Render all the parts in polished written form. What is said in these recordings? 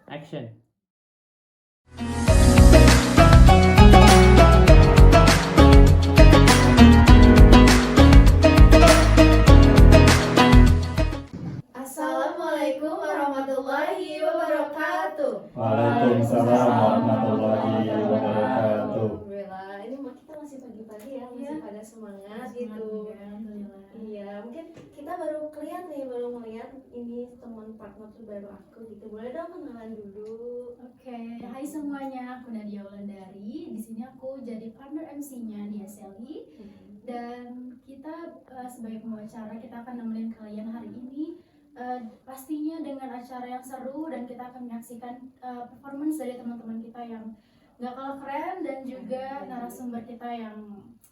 Action. Assalamualaikum warahmatullahi wabarakatuh. Waalaikumsalam warahmatullahi wabarakatuh. Alhamdulillah, ini kita masih pagi-pagi ya, masih pada semangat gitu. Iya, mungkin kita baru melihat ini teman partner baru aku gitu. Boleh dong kenalan dulu. Oke, hai semuanya, aku Nadia Wulandari. Di sini aku jadi partner MC-nya di SLI. Dan kita sebagai pembawa kita akan nemenin kalian hari ini. Pastinya dengan acara yang seru dan kita akan menyaksikan performance dari teman-teman kita yang nggak kalah keren dan juga narasumber kita yang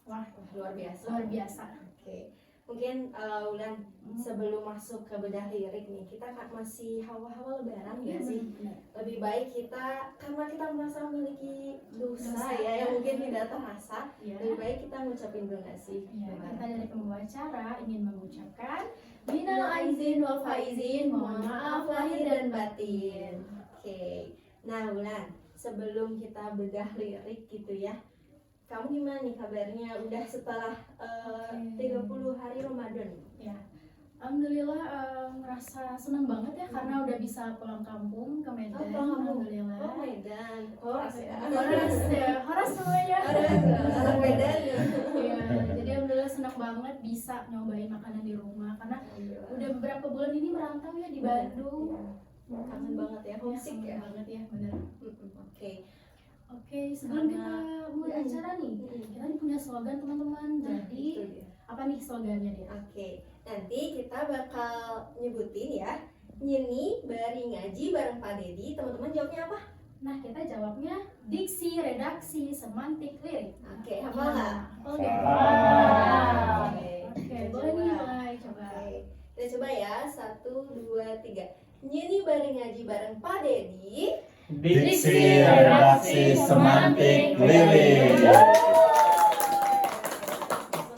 Luar biasa. Oke. Mungkin Ulan sebelum masuk ke bedah lirik nih, kita masih hawa-hawa lebaran ya sih. Lebih baik kita, karena kita merasa memiliki dosa ya yang mungkin tidak terasa, lebih baik kita ngucapin dulu nggak sih? Kita dari pembawa acara ingin mengucapkan minal aizin wal faizin, mohon maaf lahir dan batin. Oke. Nah Ulan, sebelum kita bedah lirik gitu ya, kamu gimana nih kabarnya udah setelah 30 hari Ramadan? Ya, alhamdulillah ngerasa senang banget ya karena udah bisa pulang kampung ke Medan. Alhamdulillah. Oh Medan, Horas ya. Horas namanya. Anak Medan. Iya, jadi alhamdulillah senang banget bisa nyobain makanan di rumah karena udah beberapa bulan ini merantau ya di Bandung. Kangen banget ya, homesick ya. Banget ya, benar. Oke, sebelum kita mulai acara nih, kita punya slogan teman-teman. Jadi apa nih slogannya dia? Oke, nanti kita bakal nyebutin ya. Nyeni bari ngaji bareng Pak Dedi. Teman-teman jawabnya apa? Nah, kita jawabnya diksi, redaksi, semantik, lirik. Oke, hafal nggak? Oke, boleh nih mulai coba. Kita coba ya, 1, 2, 3. Nyeni bari ngaji bareng Pak Dedi. Diksi, redaksi, semantik, lirik.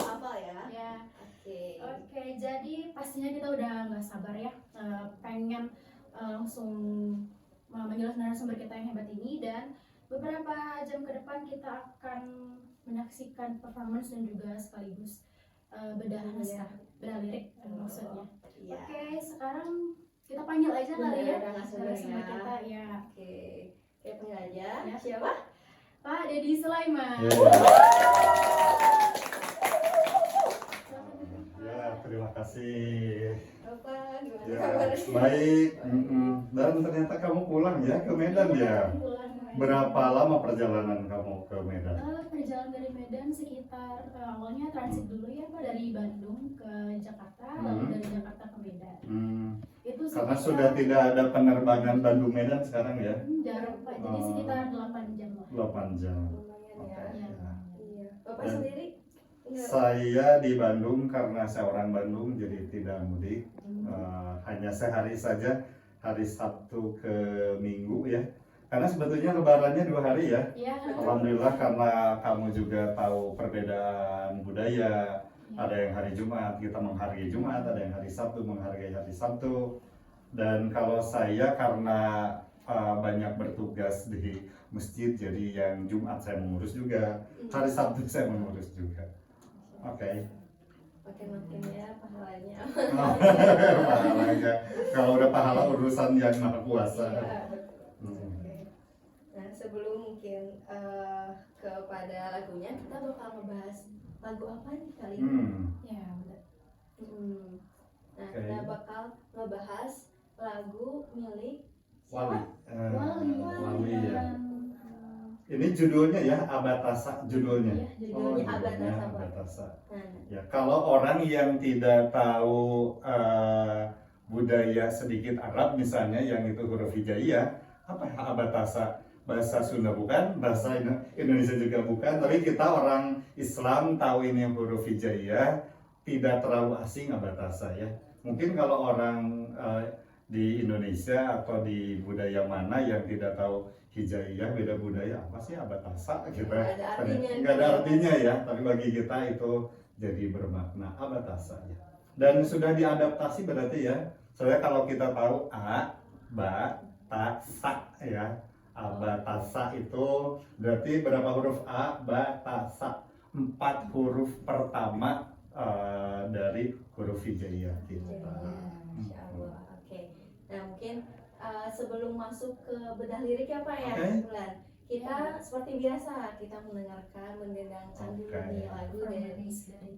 Hafal ya? Oke, jadi pastinya kita udah nggak sabar ya, pengen langsung menjelaskan narasumber kita yang hebat ini, dan beberapa jam ke depan kita akan menyaksikan performance dan juga sekaligus bedah lirik maksudnya. Oke, sekarang kita panggil aja kali ya narasumber kita ya. Oke, kita panggil aja. Ya. Siapa? Pak Dedi Sulaiman. Ya, terima kasih. Apa? Gimana Ya, kabarnya? baik. Dan ternyata kamu pulang ya ke Medan ya. Berapa lama perjalanan kamu ke Medan? Perjalanan dari Medan sekitar awalnya transit dulu ya Pak, dari Bandung ke Jakarta, lalu dari Jakarta ke Medan. Itu Karena sekitar, sudah tidak ada penerbangan Bandung Medan sekarang ya. jarak Pak, jadi sekitar 8 jam lah. 8 jam. Lumayan ya. Ya. Iya. Bapak Dan sendiri? Saya di Bandung karena saya orang Bandung jadi tidak mudik. Hanya sehari saja, hari Sabtu ke Minggu ya. Karena sebetulnya lebarannya 2 hari ya. Ya. Alhamdulillah, karena kamu juga tahu perbedaan budaya. Ada yang hari Jumat kita menghargai Jumat, ada yang hari Sabtu menghargai hari Sabtu. Dan kalau saya karena banyak bertugas di masjid, jadi yang Jumat saya mengurus juga, hari Sabtu saya mengurus juga. Oke. Makin ya pahalanya. Pahalanya. Kalau udah pahala urusan yang maha kuasa. Iya, betul. Nah, sebelum mungkin kepada lagunya, kita bakal ngebahas lagu apa nih kali ini? Ya, benar. Nah, kita bakal ngebahas lagu milik Wali. Wali Ya. Ini judulnya ya, Abatasa judulnya. Ya, judulnya Abatasa. Ya, kalau orang yang tidak tahu budaya sedikit Arab misalnya yang itu huruf hijaiyah, apa Abatasa? Bahasa Sunda bukan, bahasa Indonesia juga bukan, tapi kita orang Islam tahu ini huruf hijaiyah, tidak terlalu asing Abatasa ya. Mungkin kalau orang di Indonesia atau di budaya mana yang tidak tahu hijaiyah, beda budaya, apa sih Abatasa gitu. Nggak ada artinya ya, tapi bagi kita itu jadi bermakna Abatasa ya. Dan sudah diadaptasi berarti ya. Soalnya kalau kita tahu A, Ba, Ta, Sa Abatasa itu berarti berapa huruf A? Batasa. 4 huruf pertama dari huruf hijaiyah kita. Masya Allah. Oke. Nah mungkin sebelum masuk ke bedah lirik ya Pak ya, Bulan. Kita seperti biasa kita mendengarkan dulu nih lagu dari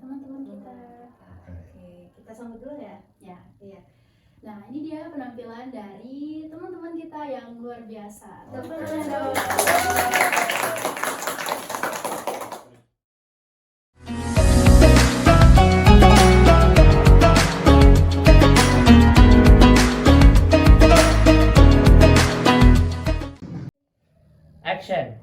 teman-teman kita. Oke, kita sambut dulu ya. Ya. Iya. Nah, ini dia penampilan dari teman-teman kita yang luar biasa. Oke. Tepuk tangan dong. Action.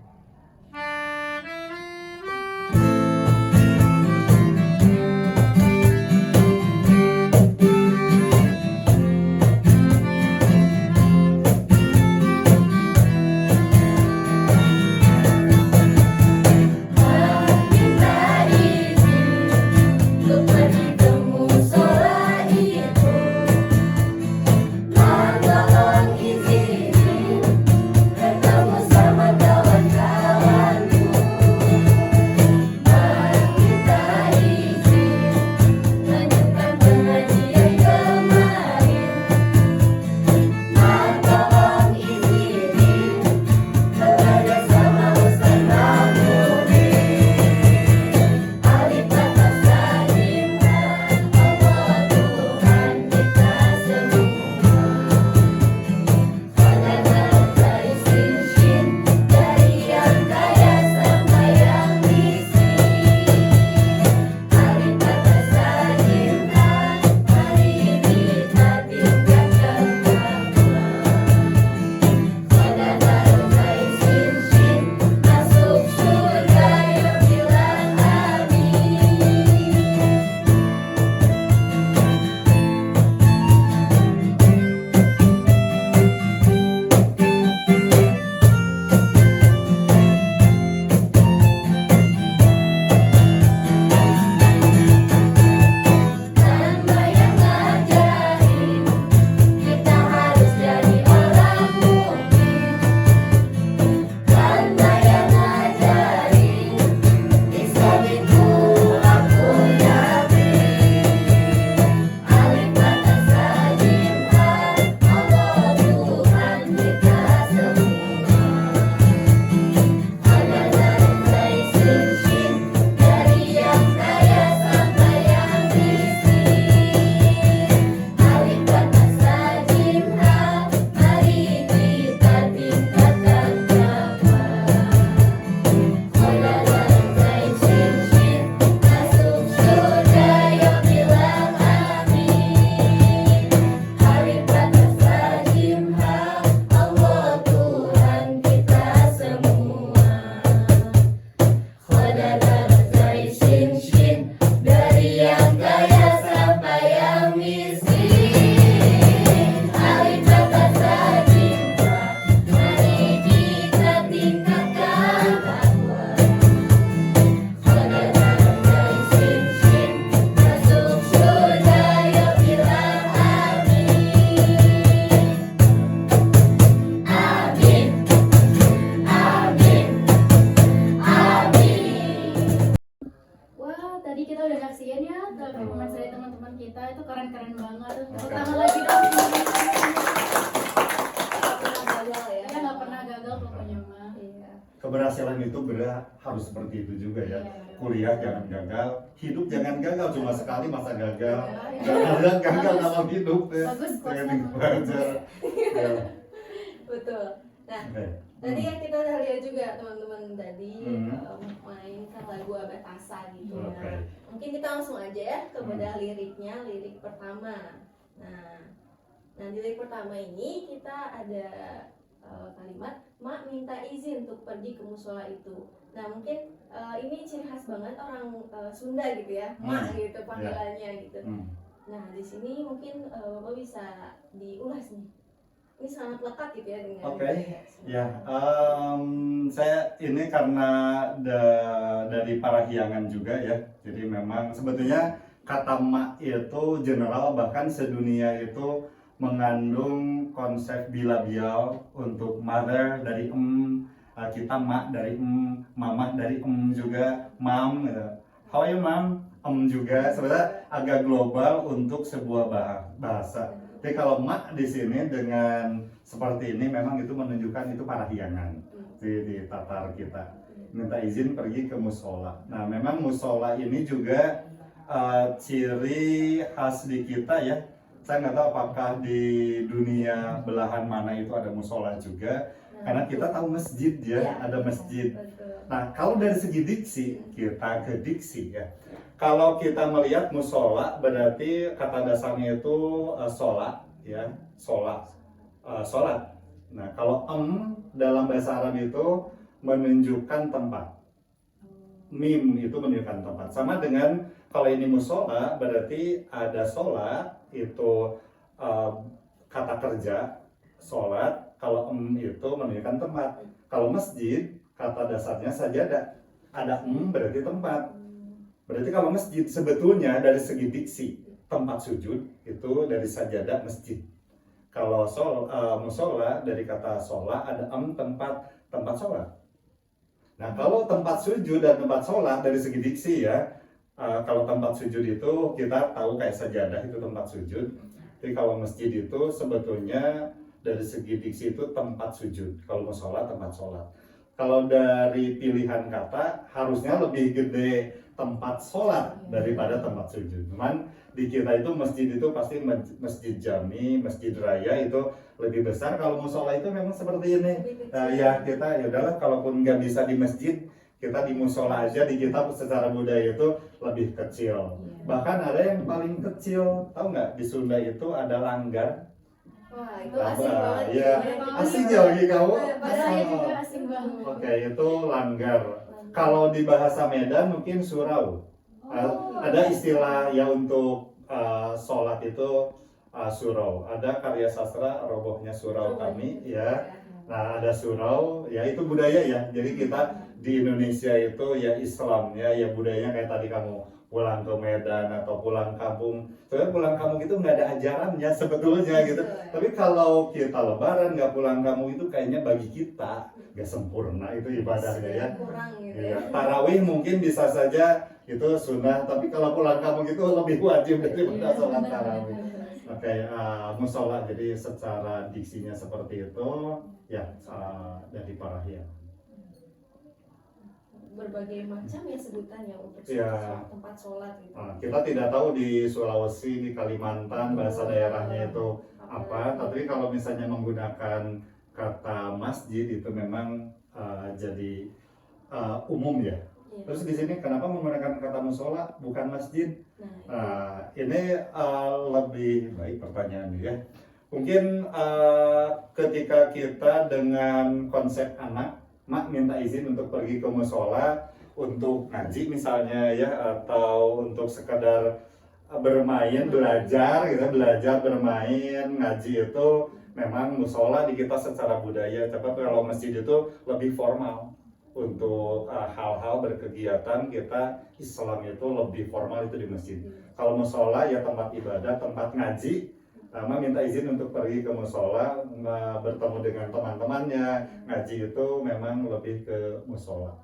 performance dari teman-teman kita itu keren-keren banget. Tepuk Oke. tangan lagi dong. Nggak pernah gagal ya. Kita nggak pernah gagal pokoknya mah. Iya. Keberhasilan itu harus seperti itu juga ya. Iya. Kuliah jangan gagal, hidup jangan gagal, cuma sekali masa gagal. Iya. Jangan ada gagal Bagus. dalam hidup ya. Bagus, Training quotes-nya. belajar. Ya. Betul. Nah, Oke. tadi yang kita udah lihat juga teman-teman tadi Hmm. mainkan lagu Abatasa gitu. Oke. Nah, mungkin kita langsung aja ya ke bedah liriknya, lirik pertama. Nah di lirik pertama ini kita ada kalimat Mak minta izin untuk pergi ke musola itu. Nah mungkin ini ciri khas banget orang Sunda gitu ya, Mak gitu panggilannya gitu. Nah di sini mungkin Bapak bisa diulas nih. Ini sangat lekat gitu ya dengan Oke. budaya Sunda. Ya, saya ini karena dari Parahyangan juga ya. Jadi memang sebetulnya kata mak itu general, bahkan sedunia itu mengandung konsep bilabial untuk mother dari kita mak dari mama dari juga mam gitu. How are you mam? Juga sebenarnya agak global untuk sebuah bahasa. Tapi kalau mak di sini dengan seperti ini memang itu menunjukkan itu parahyangan di Tatar kita. Minta izin pergi ke musola. Nah, memang musola ini juga ciri khas di kita ya. Saya nggak tahu apakah di dunia belahan mana itu ada musola juga. Karena kita tahu masjid ya, ada masjid. Nah, kalau dari segi diksi, kita ke diksi ya. Kalau kita melihat musola, berarti kata dasarnya itu sholat, ya, sholat. Nah, kalau dalam bahasa Arab itu menunjukkan tempat. Mim itu menunjukkan tempat. Sama dengan kalau ini musola, berarti ada sholat itu kata kerja, sholat. Kalau itu menunjukkan tempat. Kalau masjid, kata dasarnya sajadah. Ada berarti tempat. Berarti kalau masjid sebetulnya dari segi diksi tempat sujud itu dari sajadah masjid. Kalau musola dari kata sholat ada tempat sholat. Nah kalau tempat sujud dan tempat sholat dari segi diksi ya, kalau tempat sujud itu kita tahu kayak sajadah itu tempat sujud. Tapi kalau masjid itu sebetulnya dari segi diksi itu tempat sujud. Kalau musola tempat sholat. Kalau dari pilihan kata harusnya lebih gede tempat sholat daripada tempat sujud. Cuman di kita itu masjid itu pasti masjid jami, masjid raya itu lebih besar. Kalau musola itu memang seperti ini. Nah, ya kita ya udahlah, kalaupun nggak bisa di masjid, kita di musola aja. Di kita secara budaya itu lebih kecil. Bahkan ada yang paling kecil, tahu nggak? Di Sunda itu ada langgar. Wah, itu asing banget. Ya, asing ya bagi kamu. Saya juga asing banget. Oke, itu langgar. Kalau di bahasa Medan mungkin surau. Ada istilah ya untuk sholat itu surau. Ada karya sastra robohnya surau kami ya. Nah ada surau ya itu budaya ya. Jadi kita di Indonesia itu ya Islam ya budayanya kayak tadi kamu pulang ke Medan atau pulang kampung. Soalnya pulang kampung itu nggak ada ajarannya sebetulnya gitu. Tapi kalau kita lebaran nggak pulang kampung itu kayaknya bagi kita nggak sempurna itu ibadahnya ya. Kurang gitu Ya. Tarawih mungkin bisa saja itu sunnah, tapi kalau pulang kampung itu lebih wajib daripada sholat tarawih. Oke, musola jadi secara diksinya seperti itu ya dari parahyangan. Berbagai macam ya sebutannya untuk Ya. tempat sholat gitu. Kita tidak tahu di Sulawesi, di Kalimantan bahasa daerahnya itu apa, tapi kalau misalnya menggunakan kata masjid itu memang jadi umum ya. Terus di sini kenapa menggunakan kata musola bukan masjid? Ini lebih baik pertanyaannya ya. Mungkin ketika kita dengan konsep anak, mak minta izin untuk pergi ke musola untuk ngaji misalnya ya, atau untuk sekadar bermain, belajar gitu, belajar bermain, ngaji itu memang musola di kita secara budaya. Tapi kalau masjid itu lebih formal. Untuk hal-hal berkegiatan kita Islam itu lebih formal itu di masjid. Kalau musola ya tempat ibadah, tempat ngaji. Minta izin untuk pergi ke musola, bertemu dengan teman-temannya. Ngaji itu memang lebih ke musola.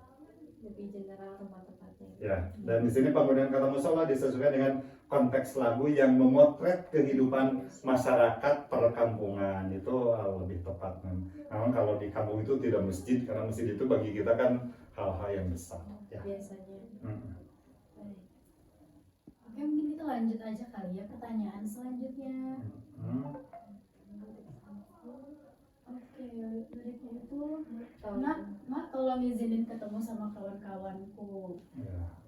Lebih general tempat-tempatnya. Ya, dan di sini penggunaan kata musola disesuaikan dengan konteks lagu yang memotret kehidupan masyarakat perkampungan itu lebih tepat. Namun kalau di kampung itu tidak masjid, karena masjid itu bagi kita kan hal-hal yang besar. Ya. Biasanya. Oke, mungkin kita lanjut aja kali ya pertanyaan selanjutnya. Oke, berikutnya itu, Mak tolong izinin ketemu sama kawan-kawanku.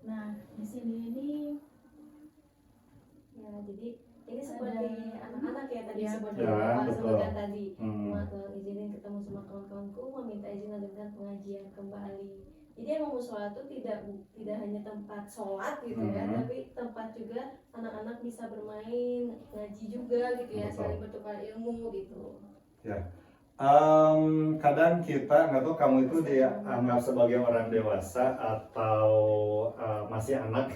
Nah, di sini ini Ya, jadi ini seperti anak-anak ya tadi seperti Ya, Bapak betul. sebutkan tadi. Mak tolong izinin ketemu sama kawan-kawanku, meminta izin dengan pengajian kembali. Jadi emang musola itu tidak hanya tempat sholat gitu ya, tapi tempat juga anak-anak bisa bermain, ngaji juga gitu ya, saling bertukar ilmu gitu. Ya. Kadang kita nggak tahu kamu itu dianggap sebagai orang dewasa atau masih anak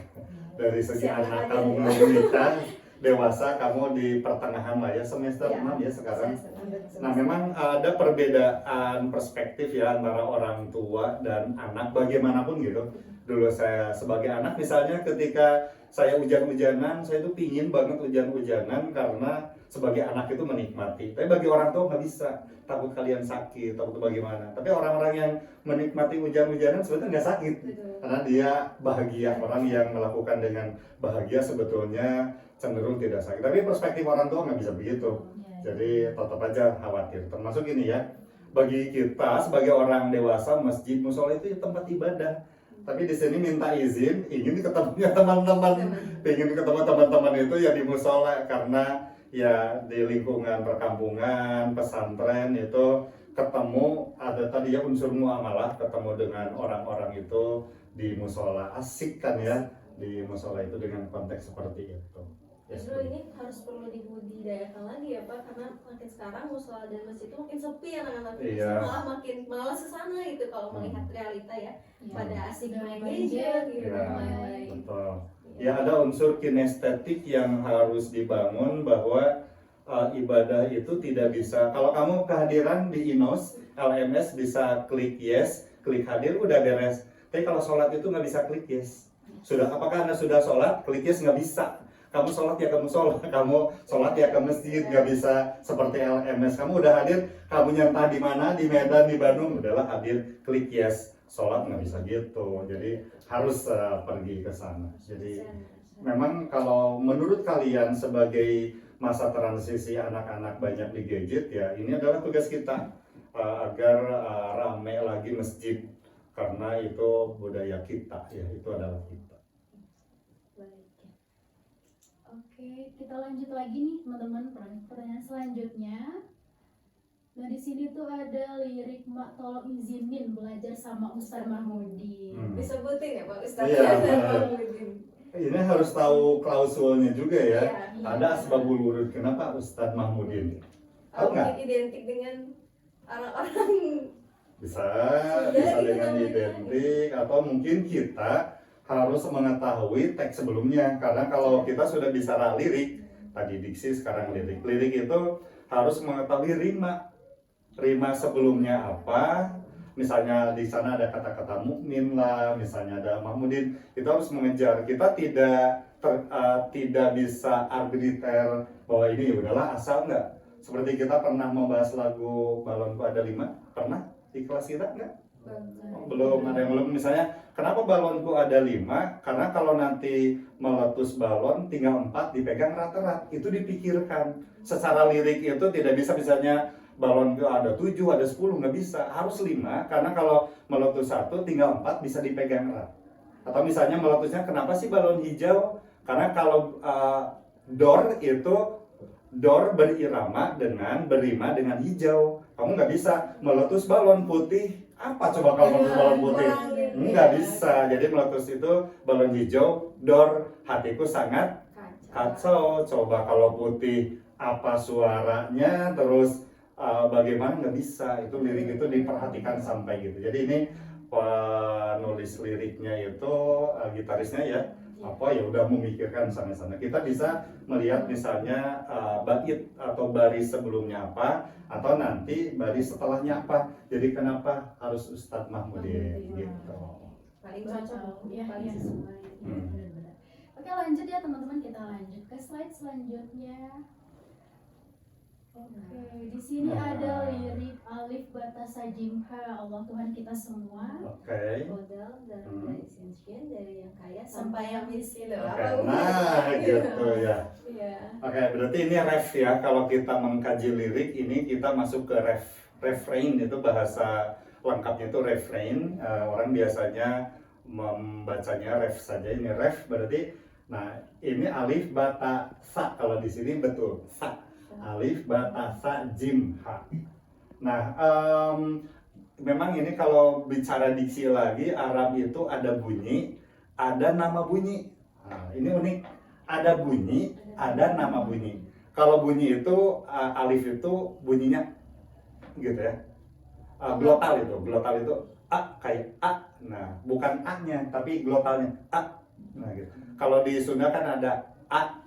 dari segi anak kamu belum menikah. dewasa, kamu di pertengahan lah ya, semester Ya, 6 ya sekarang. semester. Nah, memang ada perbedaan perspektif ya antara orang tua dan anak bagaimanapun gitu. Dulu saya sebagai anak misalnya ketika saya hujan-hujanan, saya tuh pingin banget hujan-hujanan karena sebagai anak itu menikmati. Tapi bagi orang tua nggak bisa, takut kalian sakit, takut bagaimana. Tapi orang-orang yang menikmati hujan-hujanan sebetulnya nggak sakit, Betul. karena dia bahagia. Orang yang melakukan dengan bahagia sebetulnya cenderung tidak sakit. Tapi perspektif orang tua nggak bisa begitu. Jadi tetap aja khawatir. Termasuk ini ya, bagi kita sebagai orang dewasa, masjid, musola itu tempat ibadah. Tapi di sini minta izin, ingin ketemunya teman-teman, ingin ketemu teman-teman itu ya di musola, karena ya di lingkungan perkampungan, pesantren itu ketemu, ada tadi ya unsur muamalah, ketemu dengan orang-orang itu di musola, asik kan ya di musola itu dengan konteks seperti itu. Justru ini harus perlu dibudidayakan lagi ya Pak, karena makin sekarang musola dan masjid itu makin sepi anak-anak Iya. malah makin malas ke sana gitu kalau melihat realita ya. Pada asik Udah main main gadget gitu. Ya, Main. betul. Ya ada unsur kinestetik yang harus dibangun bahwa ibadah itu tidak bisa. Kalau kamu kehadiran di Inos, LMS bisa klik yes, klik hadir udah beres. Tapi kalau sholat itu nggak bisa klik yes. Sudah, apakah Anda sudah sholat? Klik yes nggak bisa. Kamu sholat ya kamu sholat, kamu sholat ya ke masjid, nggak bisa seperti LMS. Kamu udah hadir, kamu nyentah di mana, di Medan, di Bandung, udahlah hadir, klik yes. Sholat nggak bisa gitu, jadi harus pergi ke sana. Jadi memang kalau menurut kalian sebagai masa transisi anak-anak banyak di gadget ya, ini adalah tugas kita agar rame lagi masjid, karena itu budaya kita ya, itu adalah kita. Oke, kita lanjut lagi nih teman-teman, pertanyaan selanjutnya. Nah di sini tuh ada lirik Mak tolong izinin belajar sama Ustaz Mahmudin. Disebutin ya Pak Ustadz. Iya, benar. Ini harus tahu klausulnya juga ya. Iya. Ada asbabul wurud, kenapa Ustadz Mahmudin? Tahu nggak? Mungkin identik dengan orang-orang Bisa gitu dengan namanya. identik, atau mungkin kita harus mengetahui teks sebelumnya, karena kalau kita sudah bicara lirik, tadi diksi sekarang lirik itu harus mengetahui rima sebelumnya apa. Misalnya di sana ada kata-kata mukmin lah, misalnya ada Mahmudin, itu harus mengejar. Kita tidak bisa arbitrter bahwa ini udahlah asal enggak. Seperti kita pernah membahas lagu Balonku Ada 5, pernah di kelas kita enggak? Belum, ada yang belum. Misalnya kenapa balonku ada 5? Karena kalau nanti meletus balon tinggal 4 dipegang rata-rata, itu dipikirkan. Secara lirik itu tidak bisa, misalnya balonku ada 7, ada 10, nggak bisa, harus 5, karena kalau meletus 1 tinggal 4 bisa dipegang erat. Atau misalnya meletusnya kenapa sih balon hijau? Karena kalau door berima dengan hijau. Kamu nggak bisa meletus balon putih. Apa coba kalau meletus balon putih? Nggak bisa. Jadi meletus itu balon hijau, door, hatiku sangat kacau. Coba kalau putih, apa suaranya, terus bagaimana, nggak bisa. Itu lirik itu diperhatikan sampai gitu. Jadi ini penulis liriknya itu gitarisnya ya, apa ya udah memikirkan sana-sana. Kita bisa melihat misalnya bait atau baris sebelumnya apa, atau nanti baris setelahnya apa. Jadi kenapa harus Ustadz Mahmudin gitu. paling cocok Ya, paling ya, sesuai. benar-benar. Oke lanjut ya teman-teman, kita lanjut ke slide selanjutnya. Oke, di sini ada lirik Alif Batasa Jimha, Allah Tuhan kita semua. Oke. Modal dan extension dari yang kaya sampai yang miskin. Oke, nah gitu ya. Iya. Oke, berarti ini ref ya. Kalau kita mengkaji lirik ini kita masuk ke refrain, itu bahasa lengkapnya itu refrain. Orang biasanya membacanya ref saja. Ini ref berarti, nah ini alif bata sa, kalau di sini betul sa. Alif bata sa jim ha. Nah, memang ini kalau bicara diksi lagi, Arab itu ada bunyi, ada nama bunyi. Nah, ini unik. Ada bunyi, ada nama bunyi. Kalau bunyi itu alif itu bunyinya gitu ya. Glotal itu a kayak a. Nah, bukan a-nya tapi glotalnya a. Nah, gitu. Kalau di Sunda kan ada a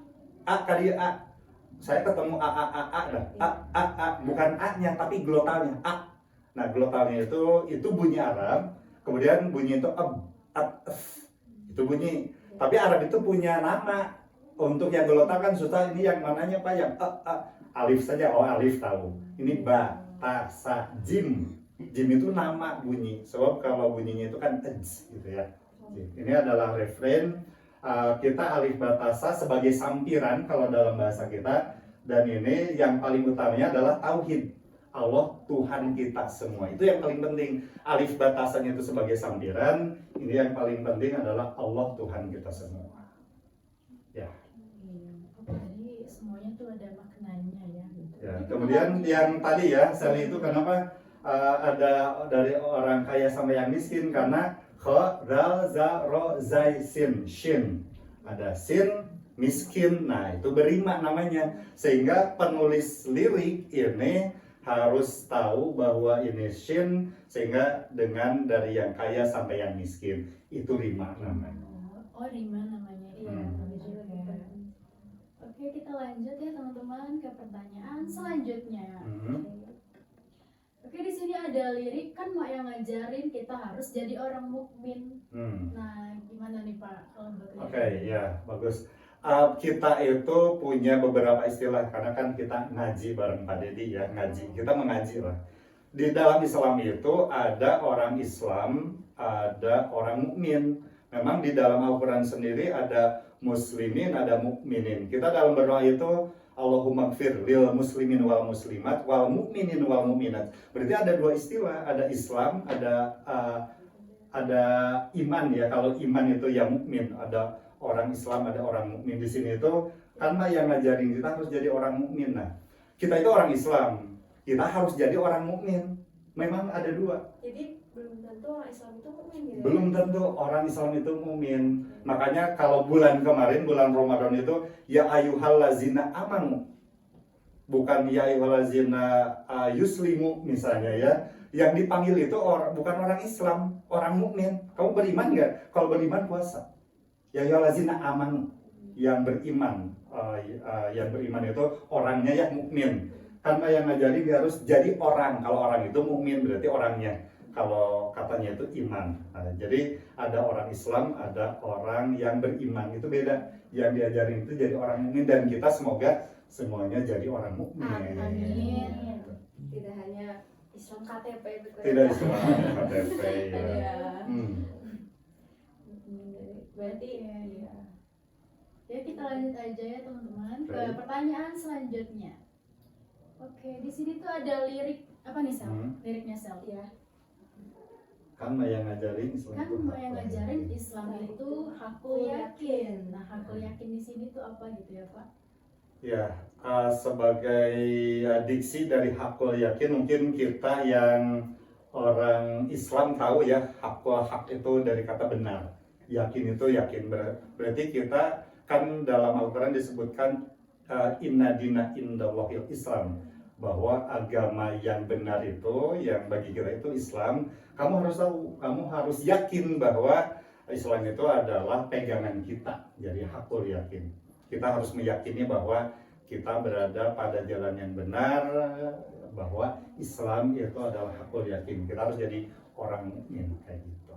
A kali A. Saya ketemu A dah. A, bukan A-nya tapi glotalnya A. Nah, glotalnya itu bunyi Arab. Kemudian bunyi itu itu bunyi. Tapi Arab itu punya nama. Untuk yang glotal kan susah, ini yang mananya Pak? Yang alif saja. Oh, alif tahu. Ini ba, ta, sa, jim. Jim itu nama bunyi. Sebab kalau bunyinya itu kan gitu ya. Ini adalah refrain. Kita alif batasa sebagai sampiran kalau dalam bahasa kita, dan ini yang paling utamanya adalah tauhid, Allah Tuhan kita semua. Itu yang paling penting. Alif batasanya itu sebagai sampiran, ini yang paling penting adalah Allah Tuhan kita semua. Ya. Jadi semuanya tuh ada maknanya ya. Ya, kemudian yang tadi ya, Sally itu kenapa ada dari orang kaya sampai yang miskin, karena kha, dal, za, ro, zai, sin, shin. Ada sin, miskin, nah itu berima namanya. Sehingga penulis lirik ini harus tahu bahwa ini shin, sehingga dengan dari yang kaya sampai yang miskin, itu rima namanya. Oh, rima namanya. Iya. Oke, kita lanjut ya teman-teman ke pertanyaan selanjutnya. Oke, di sini ada lirik kan Mak yang ngajarin kita harus jadi orang mukmin. Nah, gimana nih Pak kalau buat lirik? Oke, ya bagus. Kita itu punya beberapa istilah karena kan kita ngaji bareng Pak Dedi ya, ngaji. Kita mengaji lah. Di dalam Islam itu ada orang Islam, ada orang mukmin. Memang di dalam Al-Quran sendiri ada muslimin, ada mukminin. Kita dalam berdoa itu Allahumma gfir lil muslimin wal muslimat wal mu'minin wal mu'minat. Berarti ada dua istilah, ada Islam, ada iman ya. Kalau iman itu ya mukmin, ada orang Islam, ada orang mukmin. Di sini itu karena yang ngajarin kita harus jadi orang mukmin. Nah, kita itu orang Islam, kita harus jadi orang mukmin. Memang ada dua. Jadi belum tentu orang Islam itu mukmin gitu. Belum tentu orang Islam itu mukmin. Makanya kalau bulan kemarin, bulan Ramadan itu ya ayyuhallazina amanu. Bukan ya ayyuhallazina yuslimu misalnya ya. Yang dipanggil itu bukan orang Islam, orang mukmin. Kamu beriman nggak? Kalau beriman puasa. Ya ayyuhallazina amanu, yang beriman. Yang beriman itu orangnya ya mukmin. Karena yang ngajari dia harus jadi orang. Kalau orang itu mukmin berarti orangnya. Kalau katanya itu iman. Nah, jadi ada orang Islam, ada orang yang beriman, itu beda. Yang diajarin itu jadi orang mukmin, dan kita semoga semuanya jadi orang mukmin. Amin. Tidak hanya Islam KTP betul. Tidak Islam KTP ya. Berarti ya. Ya, kita lanjut aja ya teman-teman ke Baik. pertanyaan selanjutnya. Oke, di sini tuh ada lirik apa nih Sel? Liriknya Sel. ya. Kan yang ngajarin Islam Kan itu yang ngajarin Islam itu hakul yakin. Nah, hakul yakin di sini tuh apa gitu ya Pak? Ya, sebagai diksi dari hakul yakin, mungkin kita yang orang Islam tahu ya, hakul hak itu dari kata benar. Yakin itu yakin. Berarti kita kan dalam Al-Quran disebutkan inna dina indallahil Islam, bahwa agama yang benar itu, yang bagi kita itu Islam. Kamu harus tahu, kamu harus yakin bahwa Islam itu adalah pegangan kita. Jadi hakul yakin. Kita harus meyakini bahwa kita berada pada jalan yang benar, bahwa Islam itu adalah hakul yakin. Kita harus jadi orang mukmin kayak gitu.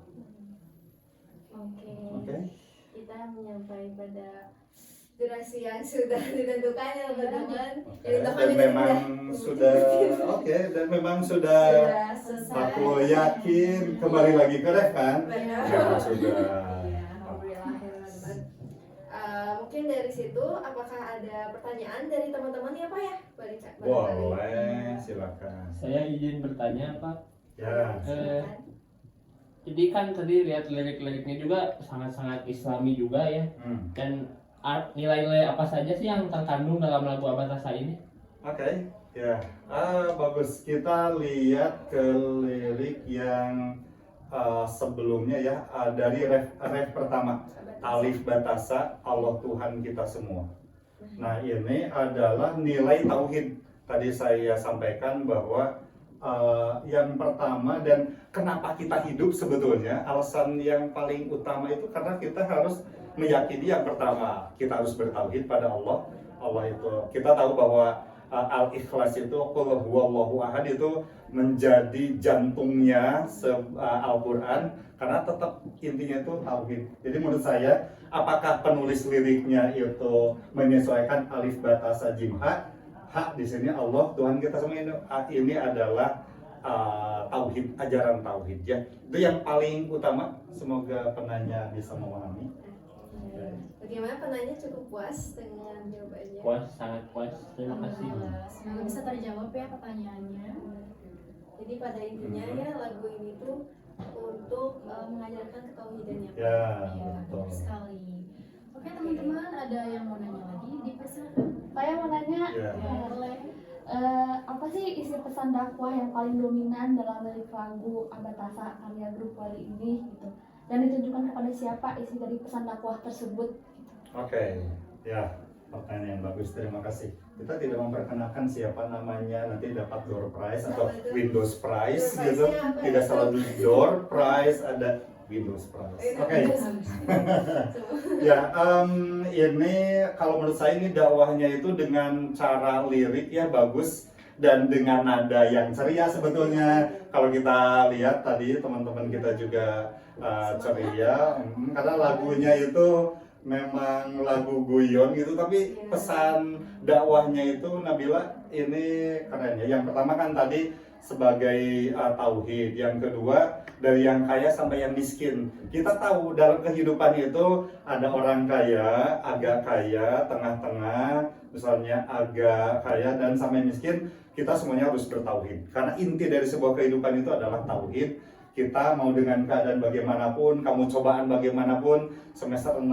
Oke. Kita menyampai pada durasi yang sudah ditentukan ya teman-teman. Dan memang sudah dan memang sudah selesai. aku yakin kembali lagi ke ref kan? Benar. Ya, sudah. Ya, alhamdulillah ya teman-teman. Mungkin dari situ apakah ada pertanyaan dari teman-teman ya Pak ya? Boleh, silakan. Saya izin bertanya Pak. Ya. Silakan. Jadi kan tadi lihat lirik-liriknya juga sangat-sangat Islami juga ya. Dan nilai-nilai apa saja sih yang terkandung dalam lagu Abatasa ini? Oke, ya, bagus. Kita lihat ke lirik yang sebelumnya ya, dari ref pertama, Alif Batasa, Allah Tuhan kita semua. Nah, ini adalah nilai tauhid. Tadi saya sampaikan bahwa yang pertama, dan kenapa kita hidup sebetulnya, alasan yang paling utama itu karena kita harus meyakini yang pertama kita harus bertauhid pada Allah. Allah itu kita tahu bahwa Al-Ikhlas itu qul huwallahu ahad itu menjadi jantungnya Al-Qur'an karena tetap intinya itu tauhid. Jadi menurut saya apakah penulis liriknya itu menyesuaikan alif bata sa jim ha? Ha di sini Allah Tuhan kita semua ini adalah tauhid, ajaran tauhid ya. Itu yang paling utama. Semoga penanya bisa memahami. Bagaimana penanya cukup puas dengan jawabannya? Puas, sangat puas. Terima kasih. Semoga bisa terjawab ya pertanyaannya. Jadi pada intinya ya lagu ini tuh untuk mengajarkan ketauhidan ya. Ya, Iya, betul. betul sekali. Oke teman-teman, ada yang mau nanya lagi? Dipersilakan. Saya mau nanya, Ya. Boleh. apa sih isi pesan dakwah yang paling dominan dalam lirik lagu Abatasa karya grup Wali ini gitu? Dan ditujukan kepada siapa isi dari pesan dakwah tersebut? Oke, ya pertanyaan yang bagus, terima kasih. Kita tidak memperkenalkan siapa namanya, nanti dapat door prize atau Windows prize Door gitu. prize-nya apa Tidak itu? selalu door prize, ada Windows prize. Oke. Ya, ini kalau menurut saya ini dakwahnya itu dengan cara lirik ya bagus dan dengan nada yang ceria sebetulnya. Kalau kita lihat tadi teman-teman kita juga ceria, karena lagunya itu memang lagu guyon gitu, tapi pesan dakwahnya itu Nabila ini keren ya. Yang pertama kan tadi sebagai tauhid, yang kedua dari yang kaya sampai yang miskin. Kita tahu dalam kehidupan itu ada orang kaya, agak kaya, tengah-tengah, misalnya agak kaya dan sampai miskin. Kita semuanya harus bertauhid. Karena inti dari sebuah kehidupan itu adalah tauhid. Kita mau dengan keadaan bagaimanapun, kamu cobaan bagaimanapun, semester 6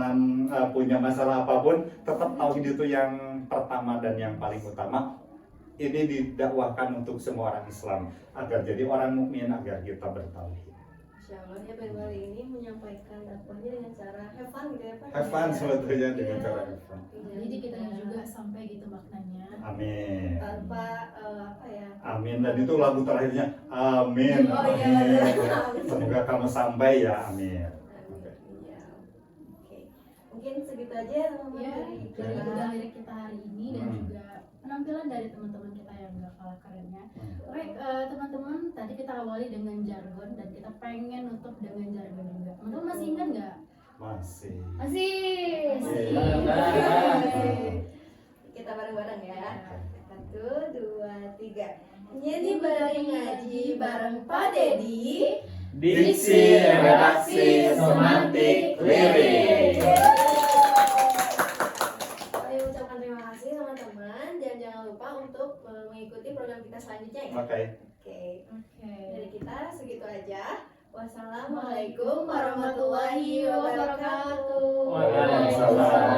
punya masalah apapun, tetap tauhid itu yang pertama dan yang paling utama. Ini didakwahkan untuk semua orang Islam agar jadi orang mukmin, agar kita bertauhid. Insya Allah ya Ben Wali ini menyampaikan dakwahnya dengan cara have fun gitu ya Pak? Have fun sebetulnya dengan Iya. cara have fun. Jadi kita juga sampai gitu maknanya. Amin. Tanpa apa ya? Amin, dan itu lagu terakhirnya Amin. Oh iya, Amin. betul. Semoga kamu sampai ya, amin. Amin. Iya. Oke. Mungkin segitu aja ya teman-teman Ya, dari dari kita. udah lirik kita hari ini dan Hmm. juga penampilan dari teman-teman kita yang gak kalah kerennya. Oke, teman-teman, tadi kita awali dengan jargon dan kita pengen nutup dengan jargon juga. Teman-teman masih ingat nggak? Masih. Masih. Bareng-bareng. Kita bareng-bareng ya. 1, 2, 3. Nyanyi bareng ngaji bareng Pak Dedi. Diksi redaksi semantik lirik. Saya ucapkan terima kasih teman-teman dan jangan lupa untuk mengikuti program kita selanjutnya ya. Oke. Oke. Oke. Dari kita segitu aja. Wassalamualaikum warahmatullahi wabarakatuh. Waalaikumsalam.